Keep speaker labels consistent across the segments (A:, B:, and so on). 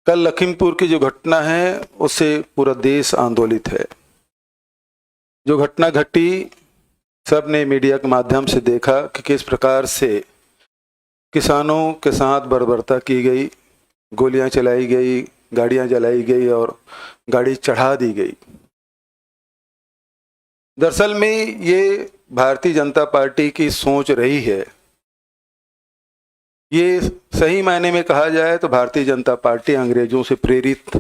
A: कल लखीमपुर की जो घटना है उससे पूरा देश आंदोलित है। जो घटना घटी, सबने मीडिया के माध्यम से देखा कि किस प्रकार से किसानों के साथ बर्बरता की गई, गोलियां चलाई गई, गाड़ियां जलाई गई और गाड़ी चढ़ा दी गई। दरअसल में ये भारतीय जनता पार्टी की सोच रही है। ये सही मायने में कहा जाए तो भारतीय जनता पार्टी अंग्रेजों से प्रेरित,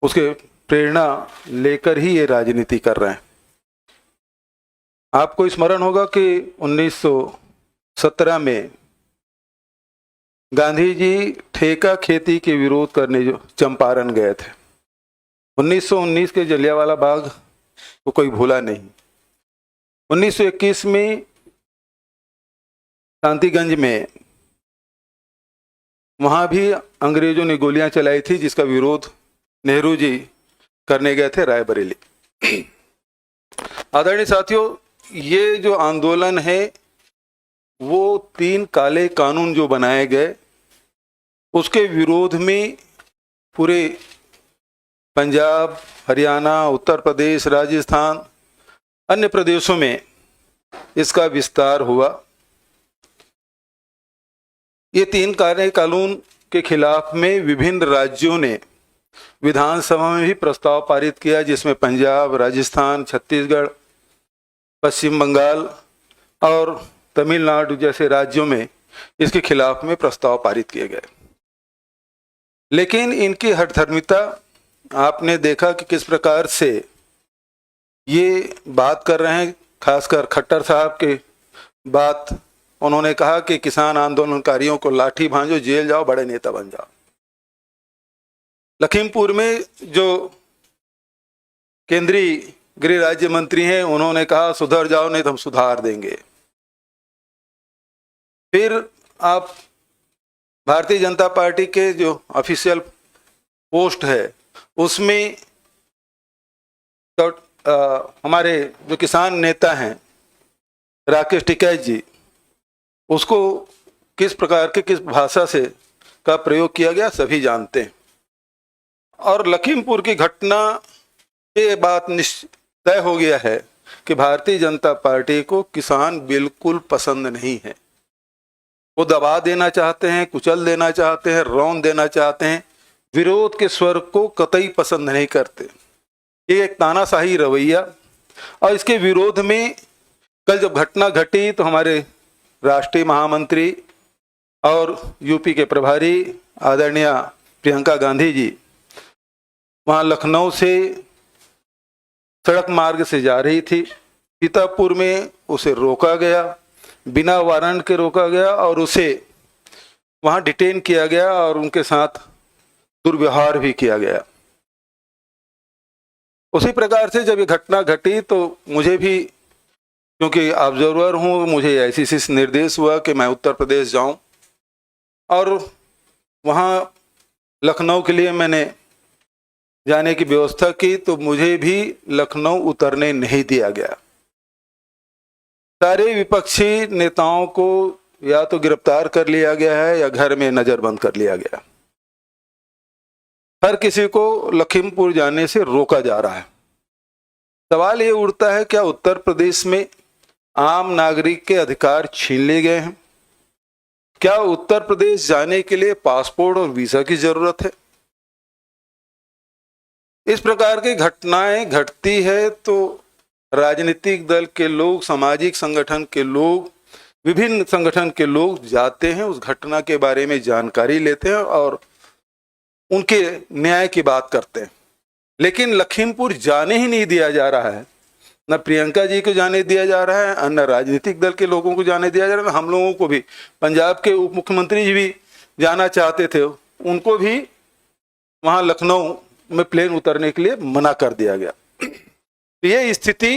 A: उसके प्रेरणा लेकर ही ये राजनीति कर रहे हैं। आपको स्मरण होगा कि 1917 में गांधी जी ठेका खेती के विरोध करने जो चंपारण गए थे। 1919 के जलियांवाला बाग को कोई भूला नहीं। 1921 में शांतिगंज में वहां भी अंग्रेजों ने गोलियां चलाई थी, जिसका विरोध नेहरू जी करने गए थे रायबरेली। आदरणीय साथियों, ये जो आंदोलन है वो 3 काले कानून जो बनाए गए उसके विरोध में पूरे पंजाब, हरियाणा, उत्तर प्रदेश, राजस्थान, अन्य प्रदेशों में इसका विस्तार हुआ। ये 3 काले कानून के खिलाफ में विभिन्न राज्यों ने विधानसभा में भी प्रस्ताव पारित किया, जिसमें पंजाब, राजस्थान, छत्तीसगढ़, पश्चिम बंगाल और तमिलनाडु जैसे राज्यों में इसके खिलाफ में प्रस्ताव पारित किए गए। लेकिन इनकी हठधर्मिता आपने देखा कि किस प्रकार से ये बात कर रहे हैं। खासकर खट्टर साहब के बात, उन्होंने कहा कि किसान आंदोलनकारियों को लाठी भांजो, जेल जाओ, बड़े नेता बन जाओ। लखीमपुर में जो केंद्रीय गृह राज्य मंत्री हैं, उन्होंने कहा सुधर जाओ नहीं तो हम सुधार देंगे। फिर आप भारतीय जनता पार्टी के जो ऑफिशियल पोस्ट है उसमें तो हमारे जो किसान नेता हैं राकेश टिकैत जी, उसको किस प्रकार के किस भाषा से का प्रयोग किया गया सभी जानते हैं। और लखीमपुर की घटना ये बात तय हो गया है कि भारतीय जनता पार्टी को किसान बिल्कुल पसंद नहीं है। वो दबा देना चाहते हैं, कुचल देना चाहते हैं, रौंद देना चाहते हैं, विरोध के स्वर को कतई पसंद नहीं करते। ये एक तानाशाही रवैया, और इसके विरोध में कल जब घटना घटी तो हमारे राष्ट्रीय महामंत्री और यूपी के प्रभारी आदरणीय प्रियंका गांधी जी वहाँ लखनऊ से सड़क मार्ग से जा रही थी। सीतापुर में उसे रोका गया, बिना वारंट के रोका गया और उसे वहाँ डिटेन किया गया और उनके साथ दुर्व्यवहार भी किया गया। उसी प्रकार से जब ये घटना घटी तो मुझे भी, क्योंकि ऑब्जर्वर हूँ, मुझे आईसीसी निर्देश हुआ कि मैं उत्तर प्रदेश जाऊं और वहाँ लखनऊ के लिए मैंने जाने की व्यवस्था की, तो मुझे भी लखनऊ उतरने नहीं दिया गया। सारे विपक्षी नेताओं को या तो गिरफ्तार कर लिया गया है या घर में नजरबंद कर लिया गया। हर किसी को लखीमपुर जाने से रोका जा रहा है। सवाल ये उठता है, क्या उत्तर प्रदेश में आम नागरिक के अधिकार छीन लिए गए हैं? क्या उत्तर प्रदेश जाने के लिए पासपोर्ट और वीजा की जरूरत है? इस प्रकार की घटनाएं घटती है तो राजनीतिक दल के लोग, सामाजिक संगठन के लोग, विभिन्न संगठन के लोग जाते हैं, उस घटना के बारे में जानकारी लेते हैं और उनके न्याय की बात करते हैं। लेकिन लखीमपुर जाने ही नहीं दिया जा रहा है। न प्रियंका जी को जाने दिया जा रहा है, न राजनीतिक दल के लोगों को जाने दिया जा रहा है। हम लोगों को भी, पंजाब के उप मुख्यमंत्री जी भी जाना चाहते थे, उनको भी वहाँ लखनऊ में प्लेन उतरने के लिए मना कर दिया गया। ये स्थिति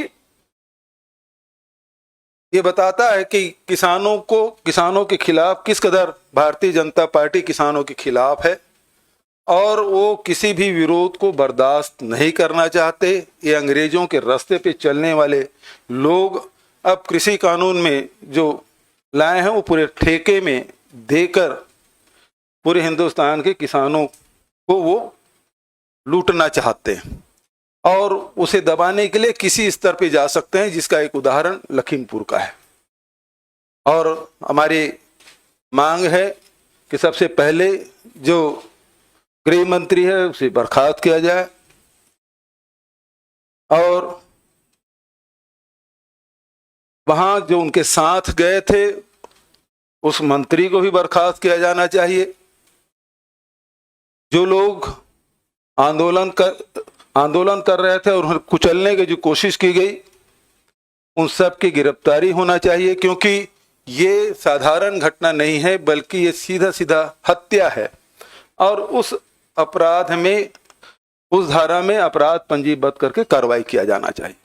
A: ये बताता है कि किसानों के खिलाफ किस कदर भारतीय जनता पार्टी किसानों के खिलाफ है और वो किसी भी विरोध को बर्दाश्त नहीं करना चाहते। ये अंग्रेजों के रास्ते पे चलने वाले लोग अब कृषि कानून में जो लाए हैं वो पूरे ठेके में देकर पूरे हिंदुस्तान के किसानों को वो लूटना चाहते हैं और उसे दबाने के लिए किसी स्तर पे जा सकते हैं, जिसका एक उदाहरण लखीमपुर का है। और हमारी मांग है कि सबसे पहले जो गृह मंत्री है उसे बर्खास्त किया जाए और वहां जो उनके साथ गए थे उस मंत्री को भी बर्खास्त किया जाना चाहिए। जो लोग आंदोलन कर रहे थे और उन्हें कुचलने की जो कोशिश की गई, उन सब की गिरफ्तारी होना चाहिए, क्योंकि ये साधारण घटना नहीं है बल्कि ये सीधा सीधा हत्या है और उस अपराध में, उस धारा में अपराध पंजीबद्ध करके कार्रवाई किया जाना चाहिए।